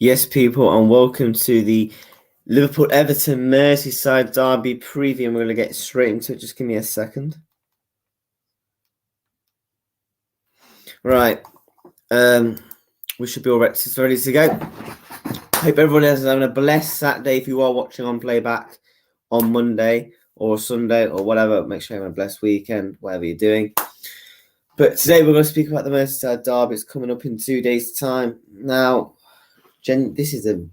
Yes, people, and welcome to the Liverpool-Everton Merseyside derby preview. And we're going to get straight into it. Just give me a second. Right. We should be all ready to go. Hope everyone is having a blessed Saturday. If you are watching on playback on Monday or Sunday or whatever, make sure you have a blessed weekend, whatever you're doing. But today we're going to speak about the Merseyside derby. It's coming up in 2 days' time. Now, this is a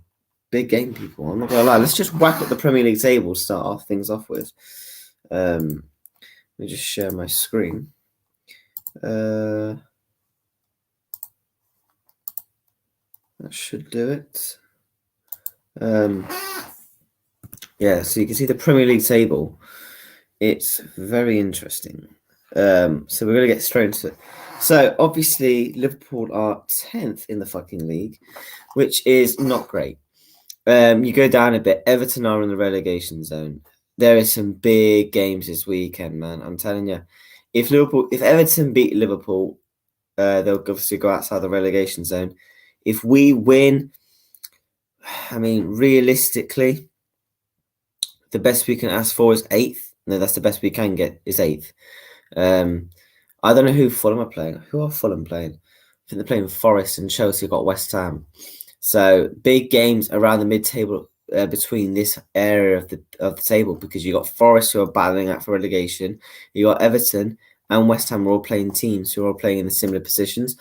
big game, people. I'm not gonna lie. Let's just whack up the Premier League table. Start things off with. Let me just share my screen. That should do it. Yeah, so you can see the Premier League table. It's very interesting. So we're gonna get straight into it. So obviously Liverpool are 10th in the fucking league, which is not great. You go down a bit. Everton are in the relegation zone. There are some big games this weekend, man. I'm telling you, if Everton beat Liverpool, they'll obviously go outside the relegation zone. If we win, I mean, realistically, the best we can ask for is 8th. No, that's the best we can get is 8th. I don't know who Fulham are playing. Who are Fulham playing? I think they're playing Forest, and Chelsea got West Ham. So big games around the mid-table between this area of the table, because you got Forest who are battling out for relegation, you got Everton and West Ham are all playing teams who are all playing in the similar positions.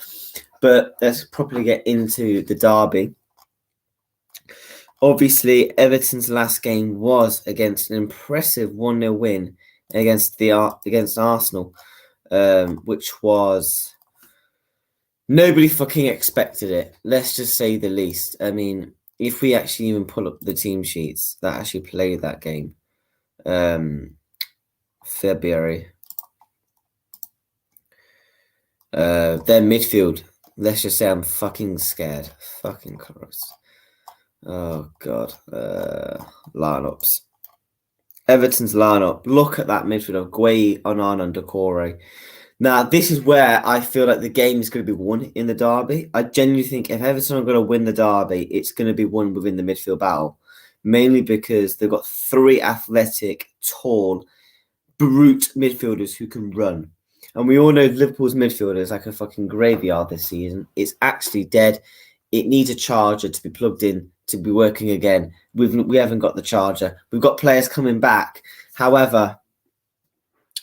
But let's properly get into the derby. Obviously, Everton's last game was against an impressive 1-0 win against Arsenal, which was. Nobody fucking expected it. Let's just say the least. I mean, if we actually even pull up the team sheets that actually played that game, February, their midfield. Let's just say I'm fucking scared. Fucking Christ. Oh God. Lineups. Everton's lineup. Look at that midfield of Gueye, Onana, and Doucouré. Now, this is where I feel like the game is going to be won in the derby. I genuinely think if Everton are going to win the derby, it's going to be won within the midfield battle. Mainly because they've got 3 athletic, tall, brute midfielders who can run. And we all know Liverpool's midfield is like a fucking graveyard this season. It's actually dead. It needs a charger to be plugged in, to be working again. We haven't got the charger. We've got players coming back. However,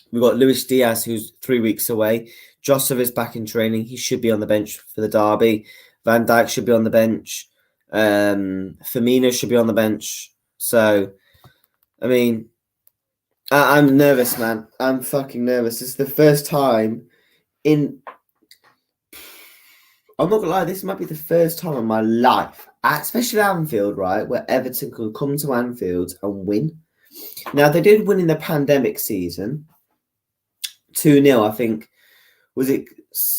we've got Luis Diaz, who's 3 weeks away. Joseph is back in training. He should be on the bench for the derby. Van Dijk should be on the bench. Firmino should be on the bench. So, I mean, I'm nervous, man. I'm fucking nervous. It's the first time in... I'm not going to lie, this might be the first time in my life, especially at Anfield, right, where Everton could come to Anfield and win. Now, they did win in the pandemic season. 2-0, I think. Was it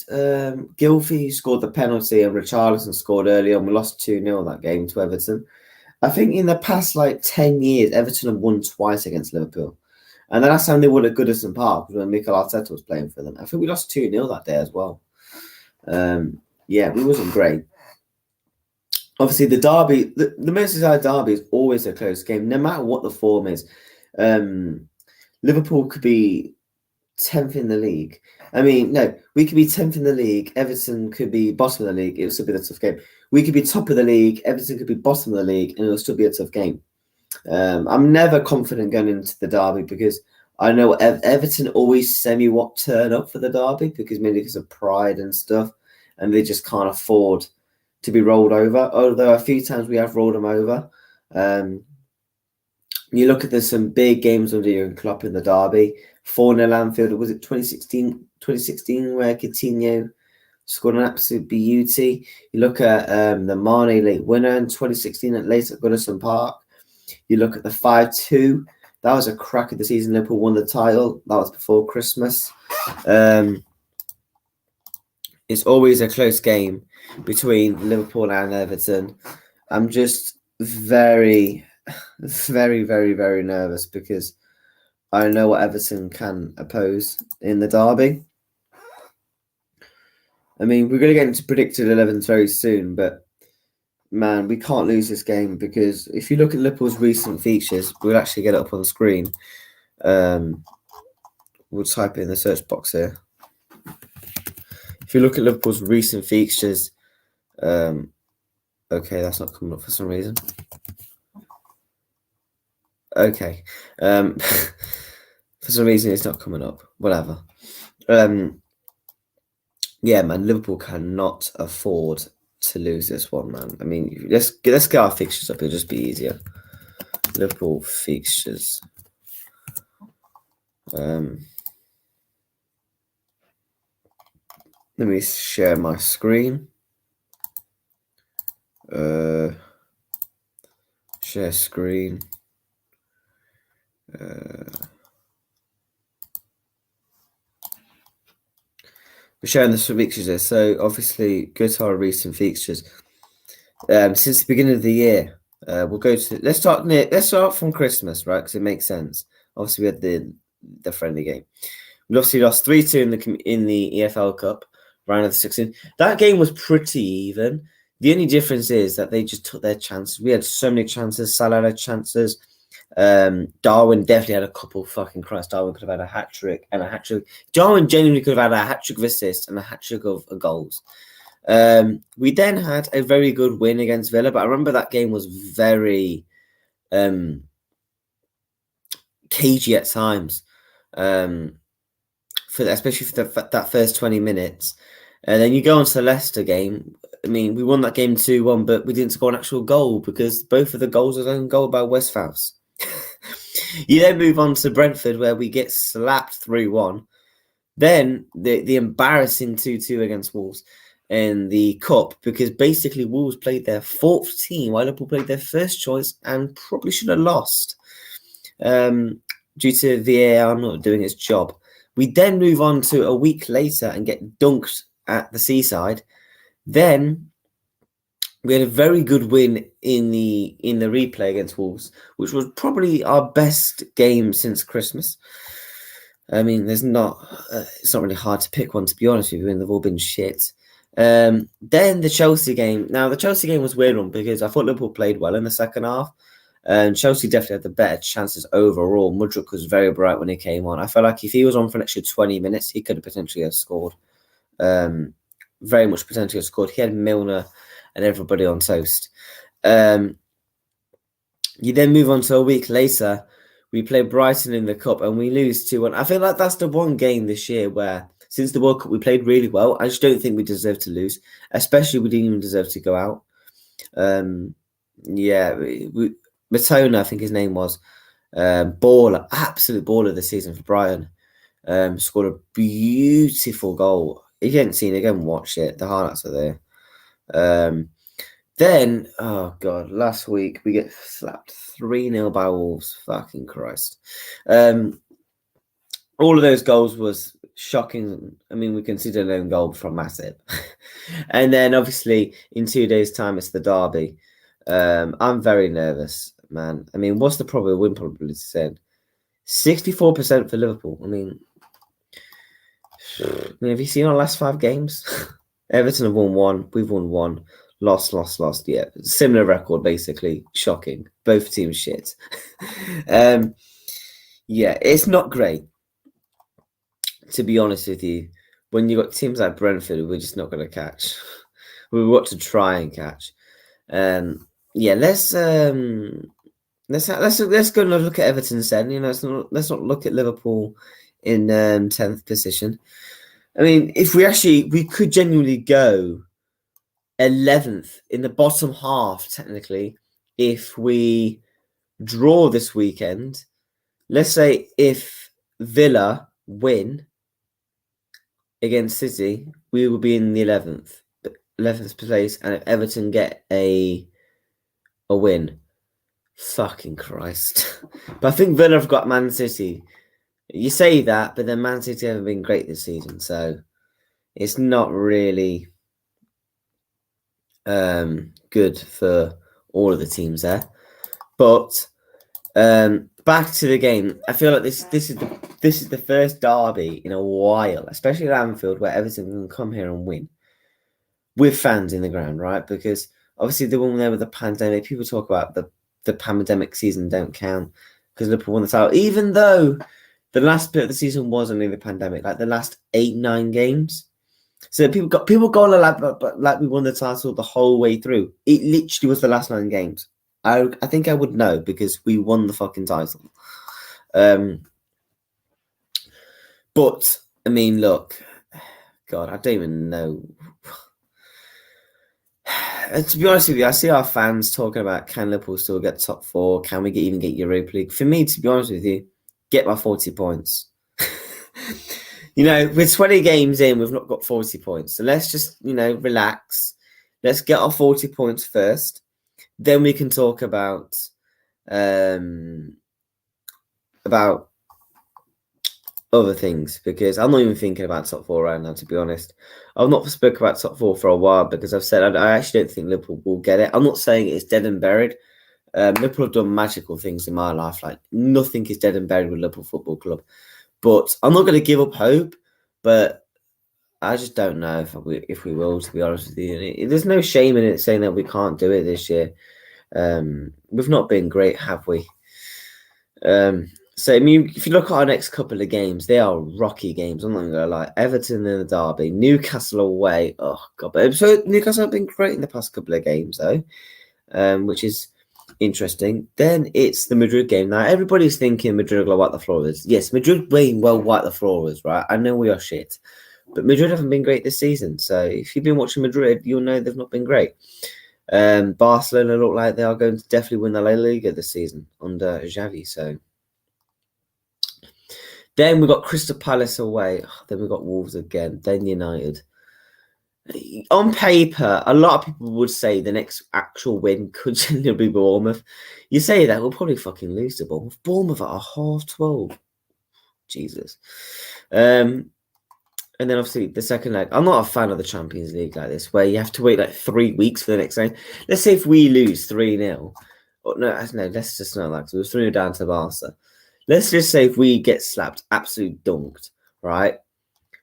Gylfi scored the penalty and Richarlison scored early on? We lost 2-0 that game to Everton. I think in the past 10 years, Everton have won twice against Liverpool. And the last time they won at Goodison Park was when Mikel Arteta was playing for them. I think we lost 2-0 that day as well. Yeah, it wasn't great. Obviously, the derby, the Merseyside derby is always a close game, no matter what the form is. Liverpool could be 10th in the league. I mean, no, we could be 10th in the league. Everton could be bottom of the league. It would still be a tough game. We could be top of the league. Everton could be bottom of the league, and it will still be a tough game. I'm never confident going into the derby because I know Everton always semi-what turn up for the derby maybe because of pride and stuff, and they just can't afford to be rolled over. Although a few times we have rolled them over. You look at there's some big games under Jurgen Klopp in the derby. 4-0 Anfield, was it 2016 where Coutinho scored an absolute beauty. You look at the Mane late winner in 2016 at Goodison Park. You look at the 5-2. That was a crack of the season. Liverpool won the title. That was before Christmas. It's always a close game between Liverpool and Everton. I'm just very, very, very, very nervous because I know what Everton can oppose in the derby. I mean, we're going to get into predicted 11s very soon, but man, we can't lose this game because if you look at Liverpool's recent features, we'll actually get it up on the screen. We'll type it in the search box here. If you look at Liverpool's recent fixtures, okay, that's not coming up for some reason. Okay, for some reason it's not coming up. Whatever. Yeah, man, Liverpool cannot afford to lose this one, man. I mean, let's get our fixtures up. It'll just be easier. Liverpool fixtures. Let me share my screen. Share screen. We're showing the fixtures here. So obviously, go to our recent fixtures. Since the beginning of the year, we'll go to. Let's start from Christmas, right? Because it makes sense. Obviously, we had the friendly game. We obviously lost 3-2 in the EFL Cup round of the 16. That game was pretty even. The only difference is that they just took their chances. We had so many chances. Salah had chances. Darwin definitely had a couple. Fucking Christ, Darwin could have had a hat trick and a hat trick. Darwin genuinely could have had a hat trick of assists and a hat trick of goals. We then had a very good win against Villa, but I remember that game was very cagey at times. Especially for that first 20 minutes. And then you go on to the Leicester game. I mean, we won that game 2-1, but we didn't score an actual goal because both of the goals were own goal by Westphaus. You then move on to Brentford, where we get slapped 3-1. Then the embarrassing 2-2 against Wolves in the Cup, because basically Wolves played their fourth team while Liverpool played their first choice and probably should have lost due to VAR not doing its job. We then move on to a week later and get dunked at the Seaside. Then we had a very good win in the replay against Wolves, which was probably our best game since Christmas. I mean, it's not really hard to pick one, to be honest with you, and they've all been shit. Then the Chelsea game. Now, the Chelsea game was a weird one because I thought Liverpool played well in the second half. And Chelsea definitely had the better chances overall. Mudryk was very bright when he came on. I felt like if he was on for an extra 20 minutes, he could have potentially have scored. Very much potentially have scored. He had Milner and everybody on toast. You then move on to a week later. We play Brighton in the Cup and we lose 2-1. I feel like that's the one game this year where, since the World Cup, we played really well. I just don't think we deserve to lose. Especially we didn't even deserve to go out. Matona, I think his name was, baller, absolute baller this season for Brighton. Scored a beautiful goal. If you haven't seen it, go and watch it. The highlights are there. Then, oh God, last week we get slapped 3-0 by Wolves. Fucking Christ. All of those goals was shocking. I mean, we considered an own goal from Matip. And then, obviously, in 2 days' time, it's the derby. I'm very nervous, man. I mean, what's the win probability saying? 64% for Liverpool. I mean, have you seen our last 5 games? Everton have won 1. We've won 1. Lost. Yeah, similar record, basically. Shocking. Both teams shit. Yeah, it's not great. To be honest with you, when you got teams like Brentford, we're just not going to catch. We want to try and catch. Yeah, let's go and look at Everton instead. You know, let's not look at Liverpool in 10th position. I mean, if we could genuinely go 11th in the bottom half, technically, if we draw this weekend. Let's say if Villa win against City, we will be in the 11th place, and if Everton get a win, fucking Christ. But I think Villa have got Man City. You say that, but then Man City haven't been great this season, so it's not really good for all of the teams there. But back to the game, I feel like this is the first derby in a while, especially at Anfield, where Everton can come here and win with fans in the ground, right? Because Obviously, the one there with the pandemic, people talk about the pandemic season don't count because Liverpool won the title, even though the last bit of the season was only the pandemic, like the last 8-9 games. So people going like we won the title the whole way through. It literally was the last 9 games. I think I would know because we won the fucking title. But I mean, look, God, I don't even know. To be honest with you, I see our fans talking about can Liverpool still get top 4? Can we even get Europa League? For me, to be honest with you, get my 40 points. With 20 games in, we've not got 40 points. So let's just, relax. Let's get our 40 points first. Then we can talk about other things, because I'm not even thinking about top 4 right now, to be honest. I've not spoken about top 4 for a while because I've said I actually don't think Liverpool will get it. I'm not saying it's dead and buried. Liverpool have done magical things in my life. Like, nothing is dead and buried with Liverpool Football Club. But I'm not going to give up hope. But I just don't know if we will, to be honest with you. There's no shame in it saying that we can't do it this year. We've not been great, have we? So, I mean, if you look at our next couple of games, they are rocky games. I'm not going to lie. Everton in the derby, Newcastle away. Oh, God. But so Newcastle have been great in the past couple of games, though, which is interesting. Then it's the Madrid game. Now, everybody's thinking Madrid will wipe the floors. Yes, Madrid will well wipe the floors, right? I know we are shit. But Madrid haven't been great this season. So, if you've been watching Madrid, you'll know they've not been great. Barcelona look like they are going to definitely win the La Liga this season under Xavi, so... Then we got Crystal Palace away. Then we got Wolves again. Then United. On paper, a lot of people would say the next actual win could generally be Bournemouth. You say that, we'll probably fucking lose to Bournemouth. Bournemouth at a 12:30. Jesus. And then obviously the second leg. I'm not a fan of the Champions League like this, where you have to wait like 3 weeks for the next game. Let's say if we lose 3-0. Oh, no, let's just not that, because we were 3-0 down to Barca. Let's just say if we get slapped, absolutely dunked, right?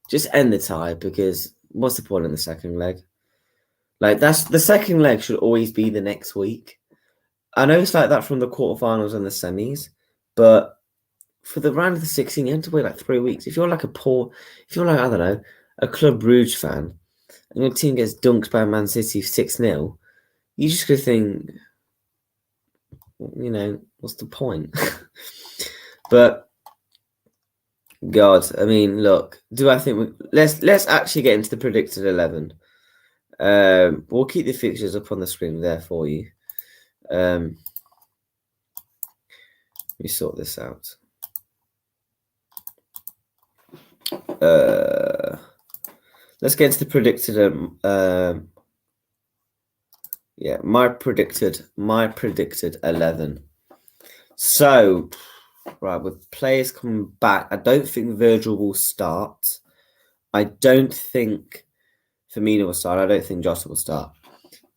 Just end the tie, because what's the point in the second leg? Like, the second leg should always be the next week. I know it's like that from the quarterfinals and the semis, but for the round of the 16, you have to wait like 3 weeks. If you're like, I don't know, a Club Brugge fan, and your team gets dunked by Man City 6-0, you just go think, what's the point? But God, I mean, look. Do I think let's actually get into the predicted 11? We'll keep the fixtures up on the screen there for you. Let me sort this out. Let's get into the predicted. My predicted 11. So. Right, with players coming back, I don't think Virgil will start. I don't think Firmino will start. I don't think Jota will start.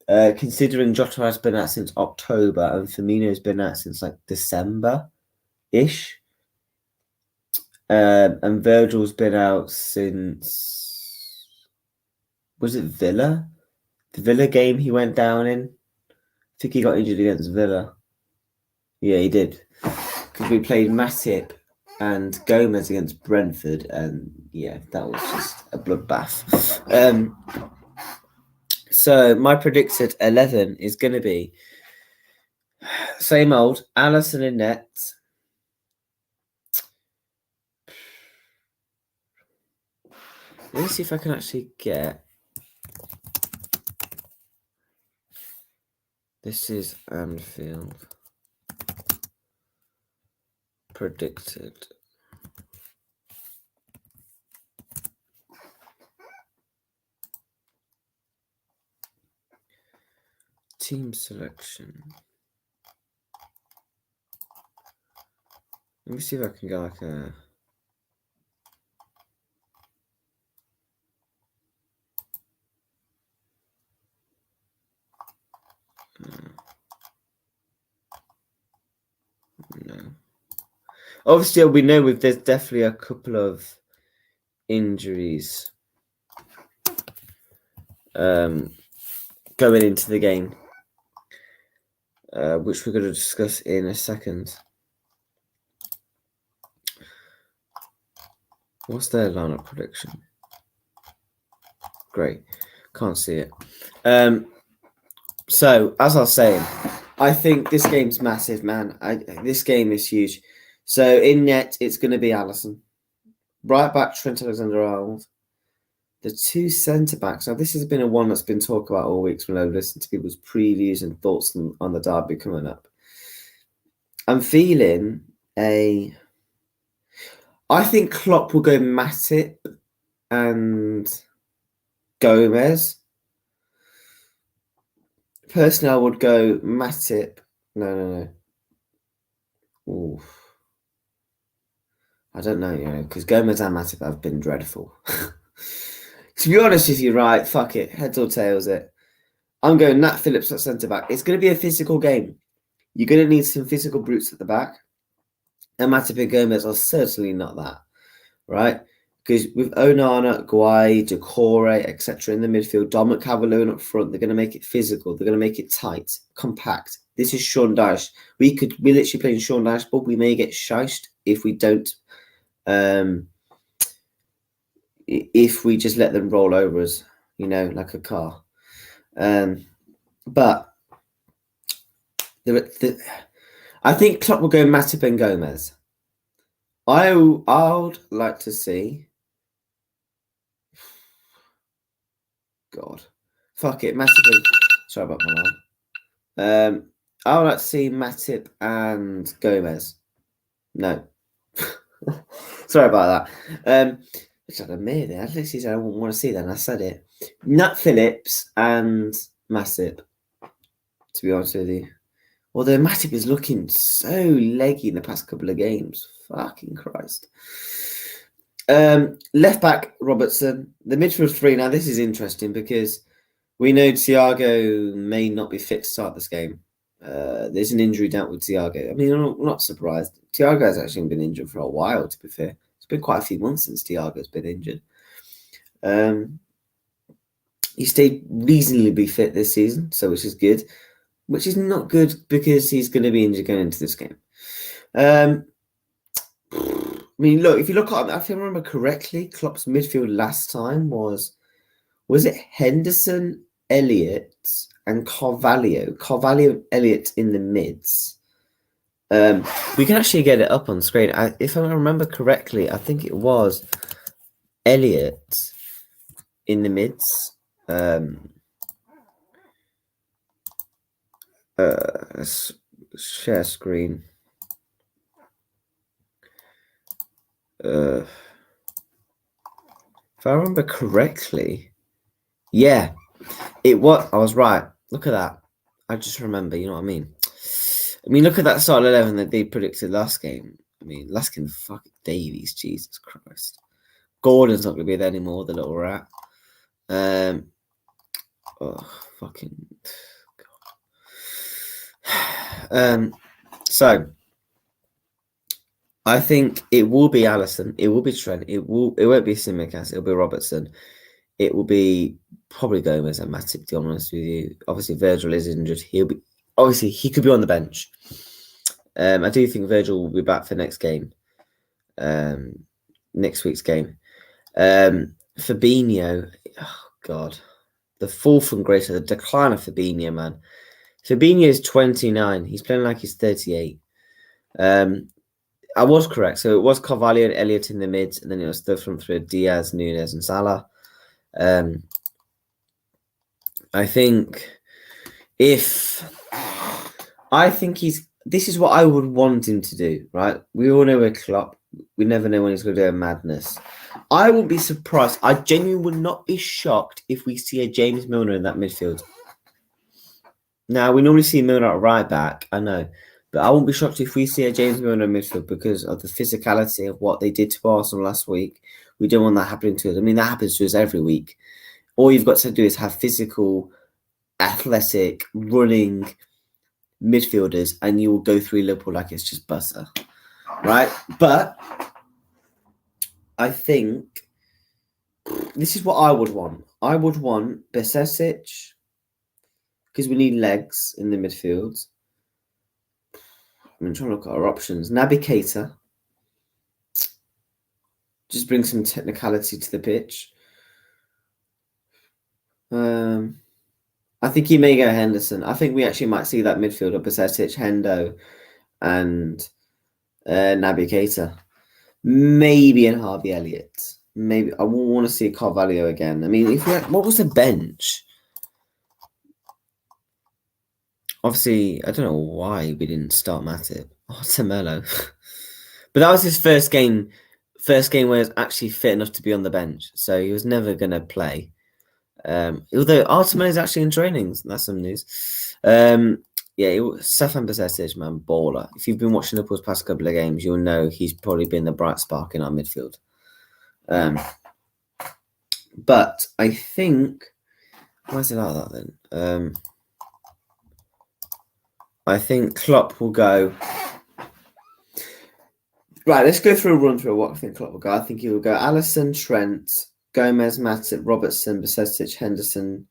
Considering Jota has been out since October and Firmino has been out since like December-ish. And Virgil's been out since... Was it Villa? The Villa game he went down in? I think he got injured against Villa. Yeah, he did. Because we played Matip and Gomez against Brentford, and yeah, that was just a bloodbath. So my predicted 11 is going to be same old Alisson in net. Let me see if I can actually get. This is Anfield. Predicted. Team selection. Let me see if I can get like a... No. Obviously, we know there's definitely a couple of injuries going into the game. which we're going to discuss in a second. What's their lineup prediction? Great. Can't see it. So, as I was saying, I think this game's massive, man. This game is huge. So, in net, it's going to be Alisson. Right back, Trent Alexander-Arnold. The two centre-backs. Now, this has been a one that's been talked about all week when I listen to people's previews and thoughts on the derby coming up. I'm feeling I think Klopp will go Matip and Gomez. Personally, I would go Matip. No. Oof. I don't know, because Gomez and Matip have been dreadful. To be honest with you, right, fuck it. Heads or tails it. I'm going Nat Phillips at centre-back. It's going to be a physical game. You're going to need some physical brutes at the back. And Matip and Gomez are certainly not that, right? Because with Onana, Guay, Decore, etc. in the midfield, Dominic Calvert-Lewin up front, they're going to make it physical. They're going to make it tight, compact. This is Sean Dyche. We're literally playing Sean Dyche, but we may get shyshed if we don't. If we just let them roll over us, like a car. But I think Klopp will go Matip and Gomez. I would like to see. God, fuck it, Matip. Sorry about my line. I would like to see Matip and Gomez. No, sorry about that. Which I don't know there. I literally said I wouldn't want to see that, and I said it. Nat Phillips and Matip. To be honest with you. Although Matip is looking so leggy in the past couple of games. Fucking Christ. Left back, Robertson. The midfield three. Now, this is interesting because we know Thiago may not be fit to start this game. There's an injury down with Thiago. I mean, I'm not surprised. Thiago has actually been injured for a while, to be fair. It's been quite a few months since Thiago's been injured. He stayed reasonably fit this season, so which is good. Which is not good because he's going to be injured going into this game. I mean, look, if you look at, if I remember correctly, Klopp's midfield last time was it Henderson, Elliott, and Carvalho? Carvalho and Elliott in the mids. We can actually get it up on screen. If I remember correctly, I think it was Elliott in the mids. Let's share screen. If I remember correctly, yeah, it was. I was right. Look at that. I just remember. You know what I mean? Look at that start 11 that they predicted last game. Last game, fucking Davies. Jesus Christ. Gordon's not going to be there anymore. The little rat. Fucking. So I think it will be Alisson. It will be Trent. It won't be Tsimikas. It'll be Robertson. It will be probably Gomez and Matip, to be honest with you. Obviously, Virgil is injured. He could be on the bench. I do think Virgil will be back for next game. Next week's game. Fabinho, oh God. The fall from greater, the decline of Fabinho, man. Fabinho is 29. He's playing like he's 38. I was correct. So it was Carvalho and Elliott in the mids, and then it was the front three: Diaz, Nunes, and Salah. I think this is what I would want him to do, right? We all know we're Klopp. We never know when he's going to do a madness. I wouldn't be surprised. I genuinely would not be shocked if we see a James Milner in that midfield. Now, we normally see Milner at right back, I know. But I won't be shocked if we see a James Milner in midfield because of the physicality of what they did to Arsenal last week. We don't want that happening to us. That happens to us every week. All you've got to do is have physical, athletic, running midfielders, and you will go through Liverpool like it's just butter. Right? But I think this is what I would want. I would want Besesic, because we need legs in the midfield. I'm trying to look at our options. Naby Keita. Just bring some technicality to the pitch. I think he may go Henderson. I think we actually might see that midfield of Besetic, Hendo, and Naby Keita. Maybe in Harvey Elliott. Maybe I want to see Carvalho again. I mean, if we had, what was the bench? Obviously, I don't know why we didn't start Matip. Oh, Tamello. But that was his first game. First game where he was actually fit enough to be on the bench. So he was never going to play. Although Artemis is actually in training. That's some news. Yeah, Stefan Besetic, man, baller. If you've been watching Liverpool's past couple of games, you'll know he's probably been the bright spark in our midfield. But I think, why is it like that then? I think Klopp will go. Right, let's go through a run through what I think Klopp will go. I think he will go Alisson, Trent, Gomez, Matip, Robertson, Besetic, Henderson,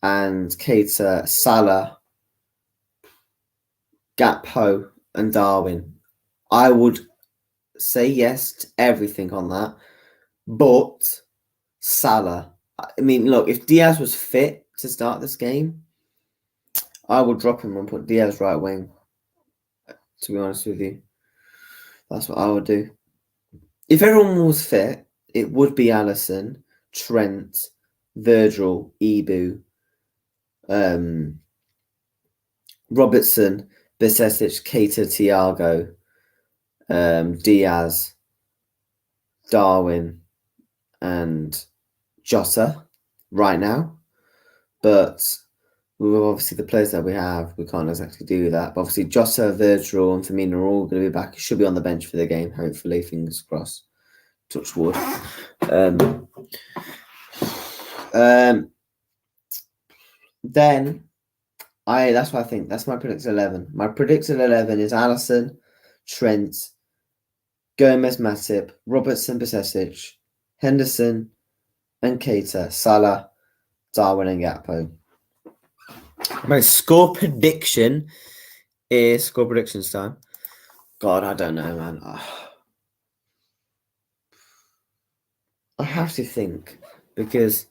and Keita, Salah, Gakpo, and Darwin. I would say yes to everything on that, but Salah. I mean, look, if Diaz was fit to start this game, I would drop him and put Diaz right wing. To be honest with you, that's what I would do. If everyone was fit, it would be Alisson, Trent, Virgil, Ibu, Robertson, Besetic, Keita, Thiago, Diaz, Darwin, and Jota right now. But with obviously the players that we have, we can't exactly do that. But obviously Jota, Virgil, and Firmino are all going to be back. Should be on the bench for the game, hopefully. Fingers crossed. Touch wood. Then that's what I think. That's my predicted 11. My predicted 11 is Alisson, Trent, Gomez, Matip, Robertson, Besetic, Henderson, and Keita, Salah, Darwin, and Gakpo. My score prediction is score predictions time. God, I don't know, man. I have to think because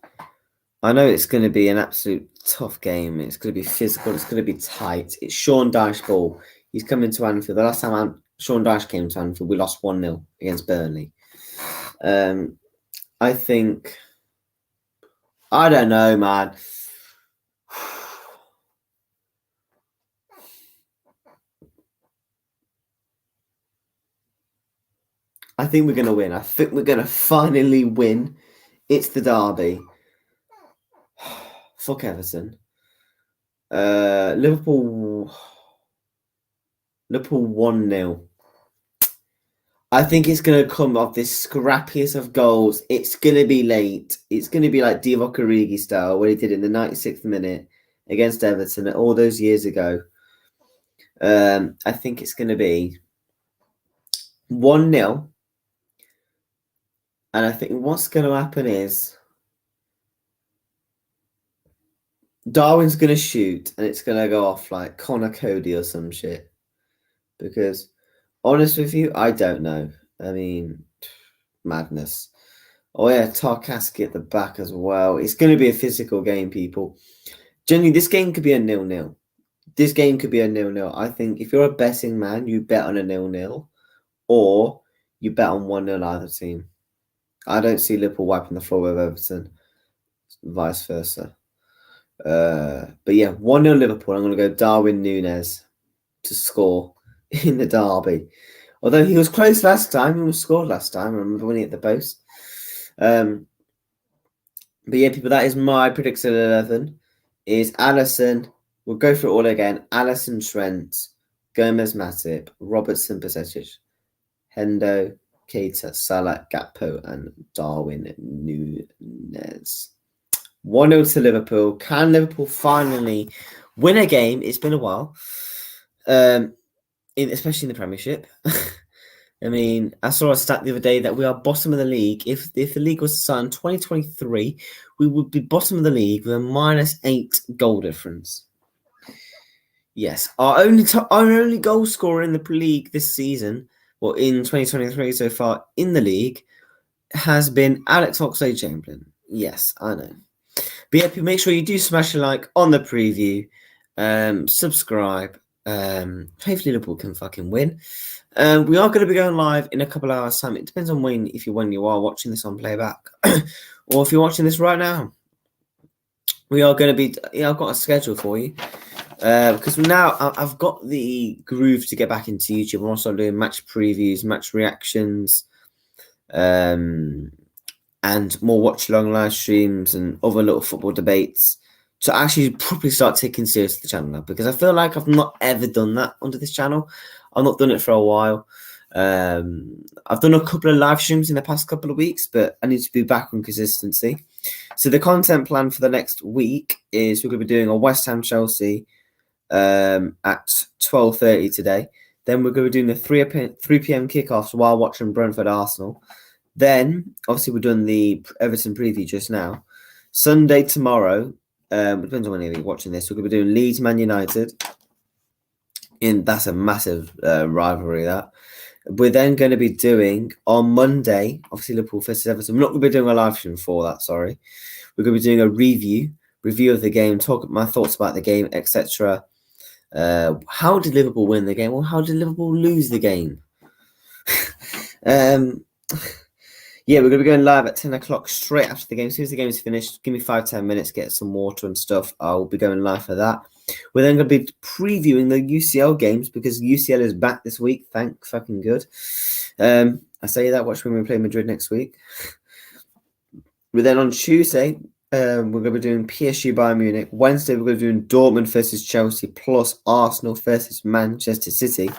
I know it's going to be an absolute tough game. It's going to be physical. It's going to be tight. It's Sean Dyche ball. He's coming to Anfield. The last time Sean Dyche came to Anfield, we lost 1-0 against Burnley. I think, I don't know, man. I think we're going to win. I think we're going to finally win. It's the derby. Fuck Everton. Liverpool 1-0. I think it's going to come off this scrappiest of goals. It's going to be late. It's going to be like Divock Origi style, what he did in the 96th minute against Everton all those years ago. I think it's going to be 1-0. And I think what's going to happen is Darwin's going to shoot and it's going to go off like Connor Cody or some shit. Because, honest with you, I don't know. I mean, madness. Oh, yeah, Tarkowski at the back as well. It's going to be a physical game, people. Generally, this game could be a 0-0. This game could be a 0-0. I think if you're a betting man, you bet on a 0-0. Or you bet on 1-0 either team. I don't see Liverpool wiping the floor with Everton. Vice versa. But yeah, 1-0 Liverpool. I'm going to go Darwin Núñez to score in the derby. Although he was close last time. He was scored last time. I remember when he hit the post. But yeah, people, that is my predicted 11. Is Alisson. We'll go through it all again. Alisson, Trent, Gomez, Matip, Robertson, Besetic, Hendo, Keita, Salah, Gakpo, and Darwin Núñez. 1-0 to Liverpool. Can Liverpool finally win a game? It's been a while, especially in the Premiership. I mean, I saw a stat the other day that we are bottom of the league. If the league was to start in 2023, we would be bottom of the league with a -8 goal difference. Yes, our only goal scorer in the league this season, or in 2023 so far in the league, has been Alex Oxlade-Chamberlain. Yes, I know. But yeah, make sure you do smash a like on the preview. Subscribe. Hopefully Liverpool can fucking win. We are going to be going live in a couple of hours' time. It depends on when you are watching this on playback, or if you're watching this right now. We are going to be. Yeah, I've got a schedule for you. Because now I've got the groove to get back into YouTube. I'm also doing match previews, match reactions, and more watch-along live streams and other little football debates to actually properly start taking seriously the channel now, because I feel like I've not ever done that under this channel. I've not done it for a while. I've done a couple of live streams in the past couple of weeks, but I need to be back on consistency. So the content plan for the next week is we're going to be doing a West Ham Chelsea at 12:30 today. Then we're going to be doing the 3 p.m. kickoffs while watching Brentford Arsenal. Then, obviously, we're doing the Everton preview just now. Sunday tomorrow, depends on when you're watching this, we're going to be doing Leeds Man United. That's a massive rivalry, that. We're then going to be doing, on Monday, obviously Liverpool versus Everton. We're not going to be doing a live stream for that, sorry. We're going to be doing a review of the game, talk my thoughts about the game, etc. How did Liverpool win the game? Or how did Liverpool lose the game? Yeah, we're going to be going live at 10 o'clock straight after the game. As soon as the game is finished, give me 5-10 minutes, get some water and stuff. I'll be going live for that. We're then going to be previewing the UCL games because UCL is back this week. Thank fucking good. I say that, watch when we play Madrid next week. We're then on Tuesday, we're going to be doing PSG Bayern Munich. Wednesday, we're going to be doing Dortmund versus Chelsea plus Arsenal versus Manchester City.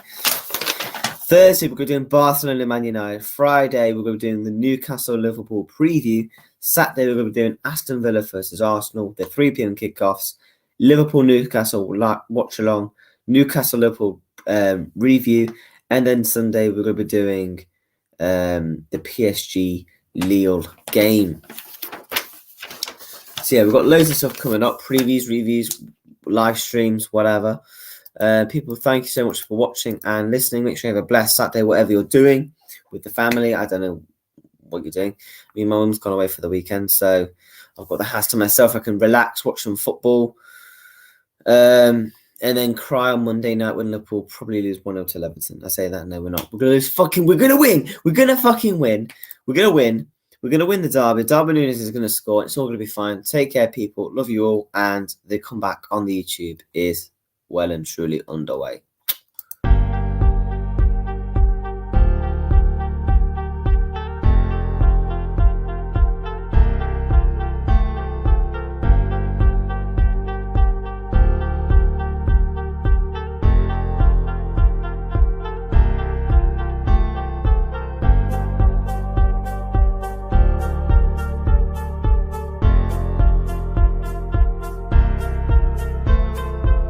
Thursday, we're going to be doing Barcelona and Man United. Friday, we're going to be doing the Newcastle-Liverpool preview. Saturday, we're going to be doing Aston Villa versus Arsenal, the 3 p.m. kickoffs. Liverpool-Newcastle watch-along. Newcastle-Liverpool review. And then Sunday, we're going to be doing the PSG-Lille game. So yeah, we've got loads of stuff coming up. Previews, reviews, live streams, whatever. People, thank you so much for watching and listening. Make sure you have a blessed Saturday, whatever you're doing with the family. I don't know what you're doing. My mum's gone away for the weekend, so I've got the house to myself. I can relax, watch some football, and then cry on Monday night when Liverpool probably lose 1-0 to Everton. I say that, no, we're not. We're gonna lose. We're gonna win. We're gonna fucking win. We're gonna win. We're gonna win the derby. Darwin Núñez is gonna score. It's all gonna be fine. Take care, people. Love you all, and the comeback on the YouTube is well and truly underway.